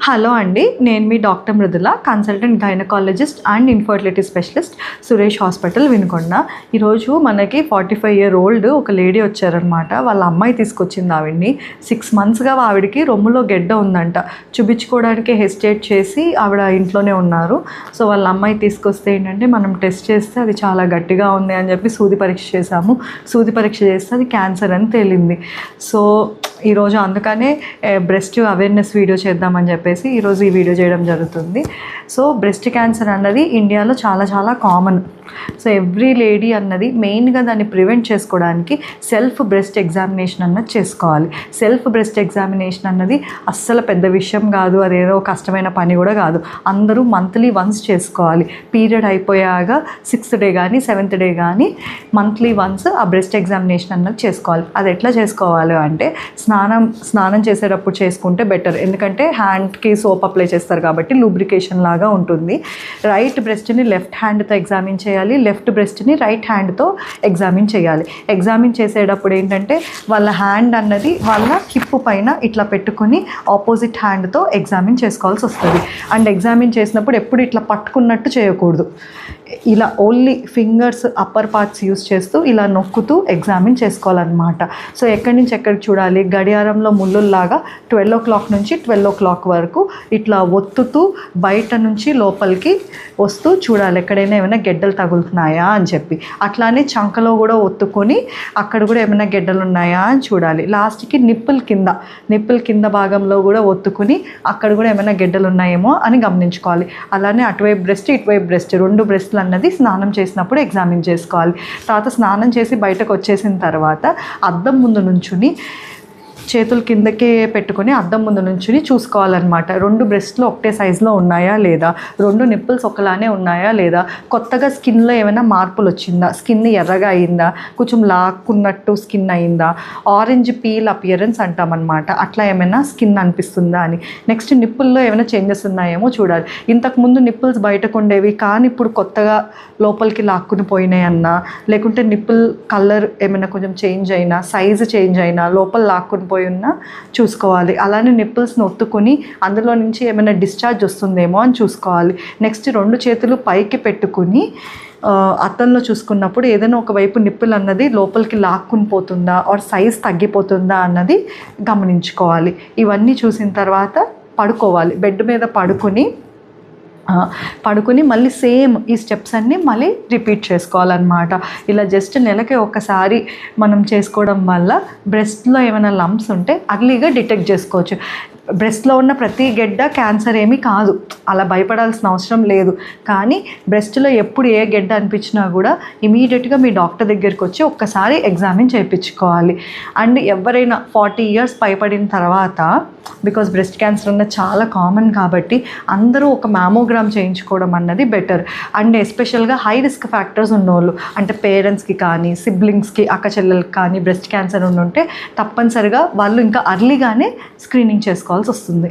Hello అండి, నేను మీ doctor Mrudula, consultant gynaecologist and infertility specialist, Suresh hospital, Vinukonda. ఈరోజు మనకి 45-year-old ఒక లేడీ వచ్చారనమాట. వాళ్ళ అమ్మాయి తీసుకొచ్చింది ఆవిడ్ని. 6 monthsగా ఆవిడకి రొమ్ములో గెడ్డ ఉందంట. చూపించుకోవడానికి హెసిటేట్ చేసి ఆవిడ ఇంట్లోనే ఉన్నారు. సో వాళ్ళ అమ్మాయి తీసుకొస్తే ఏంటంటే మనం టెస్ట్ చేస్తే అది చాలా గట్టిగా ఉంది అని చెప్పి సూది పరీక్ష చేశాము. సూది పరీక్ష చేస్తే అది క్యాన్సర్ అని తేలింది. సో ఈరోజు అందుకనే బ్రెస్ట్ అవేర్నెస్ వీడియో చేద్దామని చెప్పేసి ఈరోజు ఈ వీడియో చేయడం జరుగుతుంది. సో బ్రెస్ట్ క్యాన్సర్ అన్నది ఇండియాలో చాలా కామన్. సో ఎవ్రీ లేడీ అన్నది మెయిన్గా దాన్ని ప్రివెంట్ చేసుకోవడానికి సెల్ఫ్ బ్రెస్ట్ ఎగ్జామినేషన్ అన్నది చేసుకోవాలి. సెల్ఫ్ బ్రెస్ట్ ఎగ్జామినేషన్ అన్నది అస్సలు పెద్ద విషయం కాదు, అదేదో కష్టమైన పని కూడా కాదు. అందరూ మంత్లీ వన్స్ చేసుకోవాలి. పీరియడ్ అయిపోయాక 6th day కానీ 7th day కానీ మంత్లీ వన్స్ ఆ బ్రెస్ట్ ఎగ్జామినేషన్ అన్నది చేసుకోవాలి. అది ఎట్లా చేసుకోవాలి అంటే స్నానం చేసేటప్పుడు చేసుకుంటే బెటర్. ఎందుకంటే హ్యాండ్కి సోప్ అప్లై చేస్తారు కాబట్టి లూబ్రికేషన్ లాగా ఉంటుంది. రైట్ బ్రెస్ట్ని లెఫ్ట్ హ్యాండ్తో ఎగ్జామిన్ చేయాలి, లెఫ్ట్ బ్రెస్ట్ని రైట్ హ్యాండ్తో ఎగ్జామిన్ చేయాలి. ఎగ్జామిన్ చేసేటప్పుడు ఏంటంటే వాళ్ళ హ్యాండ్ అన్నది వాళ్ళ హిప్ పైన ఇట్లా పెట్టుకుని ఆపోజిట్ హ్యాండ్తో ఎగ్జామిన్ చేసుకోవాల్సి వస్తుంది. అండ్ ఎగ్జామిన్ చేసినప్పుడు ఎప్పుడు ఇట్లా పట్టుకున్నట్టు చేయకూడదు. ఇలా only fingers upper parts use చేస్తూ ఇలా నొక్కుతూ ఎగ్జామిన్ చేసుకోవాలన్నమాట. సో ఎక్కడి నుంచి ఎక్కడికి చూడాలి, గడియారంలో ముళ్ళుల్లాగా 12 o'clock నుంచి 12 o'clock వరకు ఇట్లా ఒత్తుతూ బయట నుంచి లోపలికి వస్తూ చూడాలి ఎక్కడైనా ఏమైనా గెడ్డలు తగులుతున్నాయా అని చెప్పి. అట్లానే చంకలో కూడా ఒత్తుకొని అక్కడ కూడా ఏమైనా గెడ్డలు ఉన్నాయా అని చూడాలి. లాస్ట్కి నిప్పుల్ కింద భాగంలో కూడా ఒత్తుకుని అక్కడ కూడా ఏమైనా గెడ్డలు ఉన్నాయేమో అని గమనించుకోవాలి. అలానే అటువైపు బ్రెస్ట్ ఇటువైపు బ్రెస్ట్ 2 బ్రెస్ట్లు అన్నది స్నానం చేసినప్పుడు ఎగ్జామిన్ చేసుకోవాలి. తర్వాత స్నానం చేసి బయటకు వచ్చేసిన తర్వాత అద్దం ముందు నుంచుని చేతులు కిందకే పెట్టుకొని అద్దం ముందు నుంచి చూసుకోవాలన్నమాట. 2 బ్రెస్ట్లు ఒకటే సైజులో ఉన్నాయా లేదా, 2 నిప్పుల్స్ ఒకలానే ఉన్నాయా లేదా, కొత్తగా స్కిన్లో ఏమైనా మార్పులు వచ్చిందా, స్కిన్ ఎర్రగా అయిందా, కొంచెం లాక్కున్నట్టు స్కిన్ అయిందా, ఆరెంజ్ పీల్ అపియరెన్స్ అంటామన్నమాట, అట్లా ఏమైనా స్కిన్ అనిపిస్తుందా అని. నెక్స్ట్ నిప్పుల్లో ఏమైనా చేంజెస్ ఉన్నాయేమో చూడాలి. ఇంతకుముందు నిప్పుల్స్ బయటకు ఉండేవి కానీ ఇప్పుడు కొత్తగా లోపలికి లాక్కుని పోయినాయన్నా, లేకుంటే నిప్పుల్ కలర్ ఏమైనా కొంచెం చేంజ్ అయినా, సైజు చేంజ్ అయినా, లోపల లాక్కుని ఉన్నా చూసుకోవాలి. అలానే నిప్పుల్స్ని ఒత్తుకొని అందులో నుంచి ఏమైనా డిశ్చార్జ్ వస్తుందేమో అని చూసుకోవాలి. నెక్స్ట్ 2 చేతులు పైకి పెట్టుకుని అద్దంలో చూసుకున్నప్పుడు ఏదైనా ఒకవైపు నిప్పులు అన్నది లోపలికి లాక్కుని పోతుందా ఆర్ సైజ్ తగ్గిపోతుందా అన్నది గమనించుకోవాలి. ఇవన్నీ చూసిన తర్వాత పడుకోవాలి. బెడ్ మీద పడుకుని మళ్ళీ సేమ్ ఈ స్టెప్స్ అన్నీ మళ్ళీ రిపీట్ చేసుకోవాలన్నమాట. ఇలా జస్ట్ నెలకి ఒకసారి మనం చేసుకోవడం వల్ల బ్రెస్ట్లో ఏమైనా లంప్స్ ఉంటే అర్లీగా డిటెక్ట్ చేసుకోవచ్చు. బ్రెస్ట్లో ఉన్న ప్రతి గెడ్డ క్యాన్సర్ ఏమీ కాదు, అలా భయపడాల్సిన అవసరం లేదు. కానీ బ్రెస్ట్లో ఎప్పుడు ఏ గెడ్డ అనిపించినా కూడా ఇమీడియట్గా మీ డాక్టర్ దగ్గరికి వచ్చి ఒక్కసారి ఎగ్జామిన్ చేయించుకోవాలి. అండ్ ఎవరైనా 40 years పైబడిన తర్వాత, బికాజ్ బ్రెస్ట్ క్యాన్సర్ అన్నది చాలా కామన్ కాబట్టి అందరూ ఒక మ్యామోగ్రామ్ చేయించుకోవడం అన్నది బెటర్. అండ్ ఎస్పెషల్గా హై రిస్క్ ఫ్యాక్టర్స్ ఉన్నోళ్ళు, అంటే పేరెంట్స్కి కానీ సిబ్లింగ్స్కి అక్క చెల్లెలకి కానీ బ్రెస్ట్ క్యాన్సర్ ఉంటే తప్పనిసరిగా వాళ్ళు ఇంకా అర్లీగానే స్క్రీనింగ్ చేసుకోవాల్సి వస్తుంది.